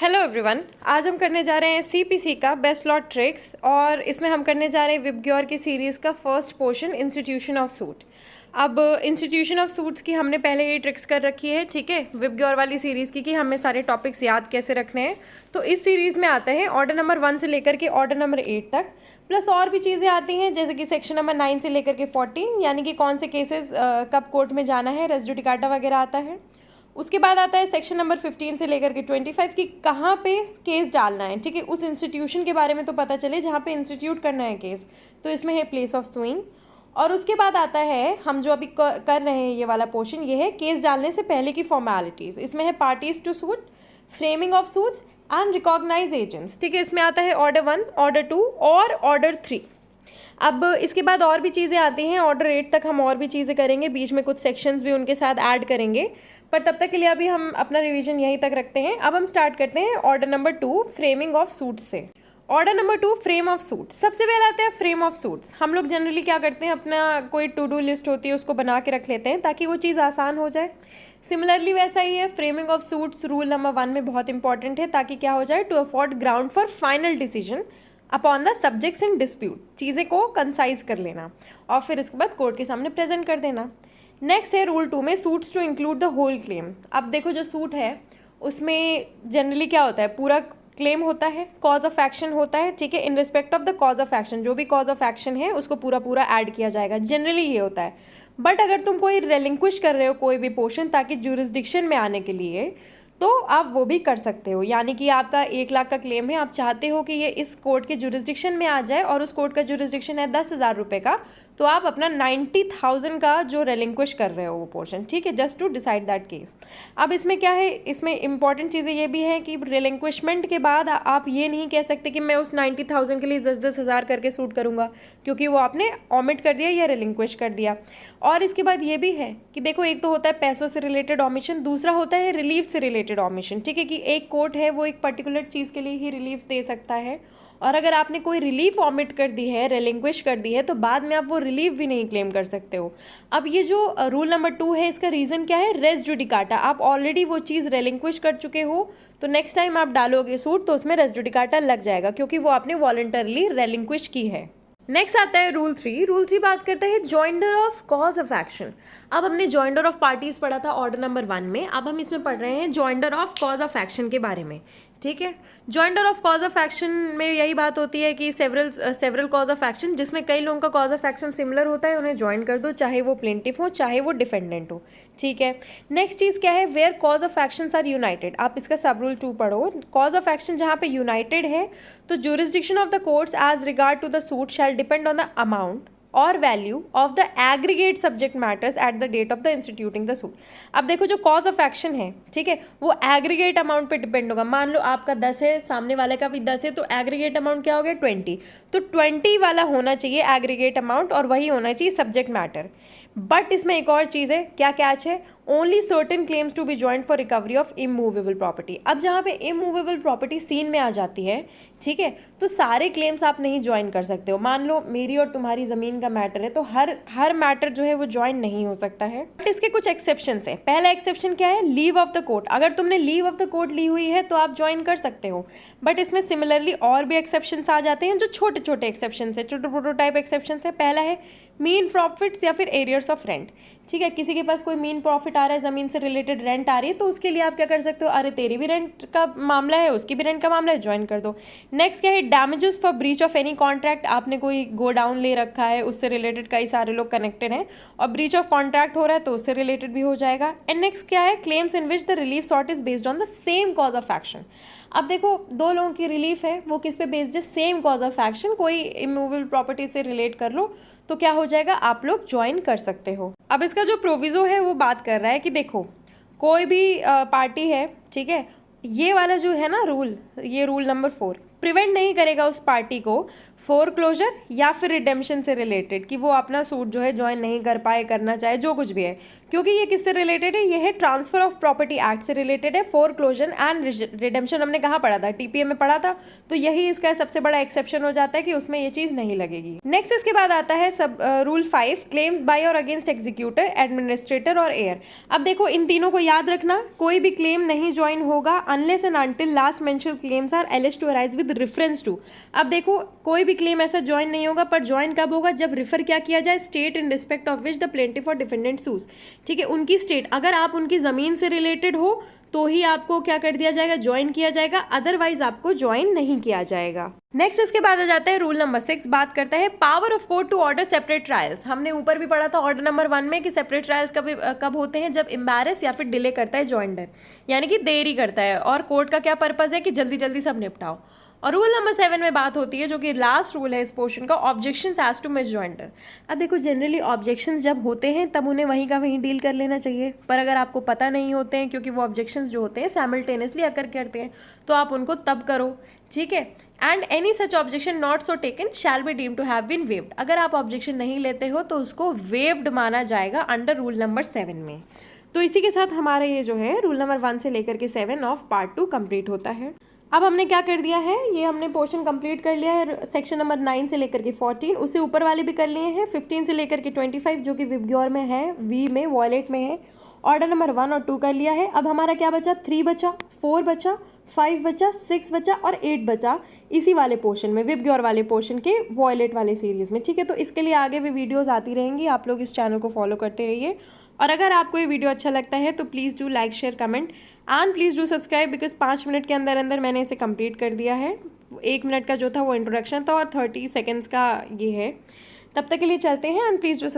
Hello everyone, आज हम करने जा रहे हैं सीपीसी का बेस्ट लॉ ट्रिक्स और इसमें हम करने जा रहे हैं विबग्योर की सीरीज़ का first portion institution of suit. अब इंस्टीट्यूशन ऑफ सूट्स की हमने पहले ये ट्रिक्स कर रखी है, ठीक है, विबग्योर वाली सीरीज़ की कि हमें सारे टॉपिक्स याद कैसे रखने हैं। तो इस सीरीज़ में आते हैं ऑर्डर नंबर 1 से लेकर के ऑर्डर नंबर 8 तक, प्लस और भी चीज़ें आती हैं जैसे कि सेक्शन नंबर 9 से लेकर के 14, यानी कि कौन से केसेस कब कोर्ट में जाना है, रेस जुडिकाटा वगैरह आता है। उसके बाद आता है सेक्शन नंबर 15 से लेकर के 25 की कहाँ पे केस डालना है, ठीक है, उस इंस्टीट्यूशन के बारे में तो पता चले जहाँ पे इंस्टीट्यूट करना है केस, तो इसमें है प्लेस ऑफ सुइंग। और उसके बाद आता है हम जो अभी कर रहे हैं ये वाला पोर्शन, ये है केस डालने से पहले की फॉर्मेलिटीज़। इसमें है parties to suit, framing of suits and recognize agents, ठीक है। इसमें आता है ऑर्डर 1, ऑर्डर 2 और ऑर्डर 3। अब इसके बाद और भी चीज़ें आती हैं, ऑर्डर 8 तक हम और भी चीज़ें करेंगे, बीच में कुछ सेक्शंस भी उनके साथ ऐड करेंगे, पर तब तक के लिए अभी हम अपना रिवीजन यहीं तक रखते हैं। अब हम स्टार्ट करते हैं order number 2 framing of suits से। Order number 2 frame of suits. सबसे पहले आता है फ्रेम ऑफ सूट्स। हम लोग जनरली क्या करते हैं, अपना कोई टू डू लिस्ट होती है उसको बना के रख लेते हैं ताकि वो चीज़ आसान हो जाए। सिमिलरली वैसा ही है, framing of suits rule number 1 में बहुत इंपॉर्टेंट है ताकि क्या हो जाए, to afford ground for final decision upon the subjects in dispute, चीज़ें को कंसाइज कर लेना और फिर इसके बाद कोर्ट के सामने प्रेजेंट कर देना। नेक्स्ट है रूल 2 में suits to include the whole claim. अब देखो जो सूट है उसमें जनरली क्या होता है, पूरा क्लेम होता है, कॉज ऑफ एक्शन होता है, ठीक है, in respect of the cause of action, जो भी कॉज ऑफ एक्शन है उसको पूरा पूरा ऐड किया जाएगा, जनरली ये होता है। बट अगर तुम कोई रेलिंक्विश कर रहे हो कोई भी पोर्शन ताकि ज्यूरिसडिक्शन में आने के लिए, तो आप वो भी कर सकते हो। यानी कि आपका 1 लाख का क्लेम है, आप चाहते हो कि ये इस कोर्ट के ज्यूरिसडिक्शन में आ जाए और उस कोर्ट का ज्यूरिसडिक्शन है 10,000 रुपये का, तो आप अपना 90,000 का जो रेलिंक्विश कर रहे हो वो पोर्शन, ठीक है, just to decide that case. अब इसमें क्या है, इसमें इंपॉर्टेंट चीज़ें ये भी हैं कि रेलिंक्विशमेंट के बाद आप ये नहीं कह सकते कि मैं उस 90,000 के लिए 10-10 हज़ार करके सूट करूँगा, क्योंकि वो आपने ऑमिट कर दिया या रेलिंक्विश कर दिया। और इसके बाद ये भी है कि देखो, एक तो होता है पैसों से रिलेटेड ऑमिशन, दूसरा होता है रिलीफ से रिलेटेड ऑमिशन, ठीक है, कि एक कोर्ट है वो एक पर्टिकुलर चीज़ के लिए ही रिलीफ दे सकता है, और अगर आपने कोई रिलीफ ऑमिट कर दी है, रेलिंक्विश कर दी है, तो बाद में आप वो रिलीफ भी नहीं क्लेम कर सकते हो। अब ये जो रूल नंबर 2 है, इसका रीज़न क्या है, रेस जुडिकाटा। आप ऑलरेडी वो चीज़ रेलिंक्विश कर चुके हो, तो नेक्स्ट टाइम आप डालोगे सूट तो उसमें रेस जुडिकाटा लग जाएगा, क्योंकि वो आपने वॉलंटरली रेलिंक्विश की है। नेक्स्ट आता है रूल 3। रूल 3 बात करता है joinder of cause of action. अब हमने जॉइंडर ऑफ पार्टीज पढ़ा था ऑर्डर नंबर 1 में, अब हम इसमें पढ़ रहे हैं joinder of cause of action के बारे में, ठीक है। Joinder of cause of action में यही बात होती है कि सेवरल कॉज ऑफ एक्शन, जिसमें कई लोगों का कॉज ऑफ एक्शन सिमिलर होता है, उन्हें ज्वाइन कर दो, चाहे वो प्लेंटिफ हो चाहे वो डिफेंडेंट हो, ठीक है। नेक्स्ट चीज़ क्या है, where cause of actions are united. आप इसका सब रूल 2 पढ़ो। कॉज ऑफ एक्शन जहाँ पे यूनाइटेड है तो jurisdiction of the courts as regard to the suit shall depend on the amount और value of the aggregate subject matters at the date of the instituting the suit. अब देखो जो cause of action है, ठीक है, वो aggregate amount पे depend होगा। मान लो आपका 10 है, सामने वाले का भी 10 है, तो एग्रीगेट अमाउंट क्या हो गया, 20। तो 20 वाला होना चाहिए एग्रीगेट अमाउंट और वही होना चाहिए सब्जेक्ट मैटर। बट इसमें एक और चीज़ है, क्या कैच है, only certain claims to be joint for recovery of immovable property. अब जहाँ पे इमूवेबल प्रॉपर्टी सीन में आ जाती है, ठीक है, तो सारे क्लेम्स आप नहीं ज्वाइन कर सकते हो। मान लो मेरी और तुम्हारी ज़मीन का मैटर है, तो हर मैटर जो है वो ज्वाइन नहीं हो सकता है। बट इसके कुछ एक्सेप्शंस हैं। पहला एक्सेप्शन क्या है, लीव ऑफ द कोर्ट। अगर तुमने लीव ऑफ द कोर्ट ली हुई है तो आप ज्वाइन कर सकते हो। बट इसमें सिमिलरली और भी एक्सेप्शंस आ जाते हैं, जो छोटे छोटे एक्सेप्शंस है, छोटे प्रोटोटाइप एक्सेप्शंस है। पहला है मीन प्रॉफिट्स या फिर एरियर्स ऑफ रेंट, ठीक है, किसी के पास कोई मीन प्रॉफिट आ रहा है, ज़मीन से रिलेटेड रेंट आ रही है, तो उसके लिए आप क्या कर सकते हो, अरे तेरी भी रेंट का मामला है, उसकी भी रेंट का मामला है, ज्वाइन कर दो। नेक्स्ट क्या है, damages for breach of any contract. आपने कोई गोडाउन ले रखा है, उससे रिलेटेड कई सारे लोग कनेक्टेड हैं और ब्रीच ऑफ कॉन्ट्रैक्ट हो रहा है तो उससे रिलेटेड भी हो जाएगा। एंड नेक्स्ट क्या है, claims in which the relief sort is based on the same cause of action. अब देखो, दो लोगों की रिलीफ है, वो किस पे बेस्ड है, सेम कॉज ऑफ एक्शन, कोई इमूवेबल प्रॉपर्टी से रिलेट कर लो, तो क्या हो जाएगा, आप लोग ज्वाइन कर सकते हो। अब इसका जो प्रोविज़ो है वो बात कर रहा है कि देखो, कोई भी पार्टी है, ठीक है, ये वाला जो है ना रूल, ये रूल नंबर 4 प्रिवेंट नहीं करेगा उस पार्टी को फोरक्लोजर या फिर रिडेम्पशन से रिलेटेड, कि वो अपना सूट जो है ज्वाइन नहीं कर पाए, करना चाहे, जो कुछ भी है, क्योंकि ये किससे रिलेटेड है, ये है ट्रांसफर ऑफ प्रॉपर्टी एक्ट से रिलेटेड है। फोरक्लोजर एंड रिडेम्पशन हमने कहाँ पढ़ा था, टीपीए में पढ़ा था, तो यही इसका सबसे बड़ा एक्सेप्शन हो जाता है कि उसमें ये चीज नहीं लगेगी। नेक्स्ट इसके बाद आता है सब रूल 5, क्लेम्स बाय और अगेंस्ट एग्जीक्यूटर, एडमिनिस्ट्रेटर और एयर। अब देखो इन तीनों को याद रखना, कोई भी क्लेम नहीं ज्वाइन होगा unless and until last mentioned claims are alleged to arise with reference to. अब देखो कोई भी क्लेम ऐसा ज्वाइन नहीं होगा, पर ज्वाइन कब होगा, जब रिफर क्या किया जाए, state in respect of which the plaintiff और डिफेंडेंट सूज। ठीक है, उनकी स्टेट, अगर आप उनकी जमीन से रिलेटेड हो तो ही आपको क्या कर दिया जाएगा, ज्वाइन किया जाएगा, अदरवाइज आपको ज्वाइन नहीं किया जाएगा। नेक्स्ट इसके बाद आ जाता है रूल नंबर 6, बात करता है power of court to order separate trials. हमने ऊपर भी पढ़ा था ऑर्डर नंबर 1 में कि सेपरेट ट्रायल्स कब होते हैं, जब एम्बैरस या फिर डिले करता है जॉइंडर, यानी कि देरी करता है, और कोर्ट का क्या पर्पज है कि जल्दी जल्दी सब निपटाओ। और रूल नंबर 7 में बात होती है, जो कि लास्ट रूल है इस पोर्शन का, ऑब्जेक्शंस एज टू मिसजॉइंडर। अब देखो जनरली ऑब्जेक्शंस जब होते हैं तब उन्हें वहीं का वहीं डील कर लेना चाहिए, पर अगर आपको पता नहीं होते हैं, क्योंकि वो ऑब्जेक्शंस जो होते हैं साइमल्टेनियसली अकर करते हैं, तो आप उनको तब करो। ठीक है, and any such objection not so taken shall be deemed to have been waived. अगर आप ऑब्जेक्शन नहीं लेते हो तो उसको वेव्ड माना जाएगा अंडर रूल नंबर 7 में। तो इसी के साथ हमारा ये जो है रूल नंबर 1 से लेकर के 7 ऑफ पार्ट 2 कंप्लीट होता है। अब हमने क्या कर दिया है, ये हमने पोर्शन कंप्लीट कर लिया है, सेक्शन नंबर 9 से लेकर के 14, उससे ऊपर वाले भी कर लिए हैं, 15 से लेकर के 25 जो कि विबग्योर में है, वी में, वॉयलेट में है, ऑर्डर नंबर 1 और 2 कर लिया है। अब हमारा क्या बचा, 3 बचा, 4 बचा, 5 बचा, 6 बचा और 8 बचा इसी वाले पोर्शन में, विबग्योर वाले पोर्शन के वॉयलेट वाले सीरीज़ में। ठीक है, तो इसके लिए आगे भी वीडियोस आती रहेंगी, आप लोग इस चैनल को फॉलो करते रहिए। और अगर आपको ये वीडियो अच्छा लगता है तो please do like, share, comment and please do subscribe, because 5 minute के अंदर अंदर मैंने इसे कंप्लीट कर दिया है। 1 मिनट का जो था वो इंट्रोडक्शन था और 30 सेकेंड्स का ये है। तब तक के लिए चलते हैं, एंड प्लीज़ डू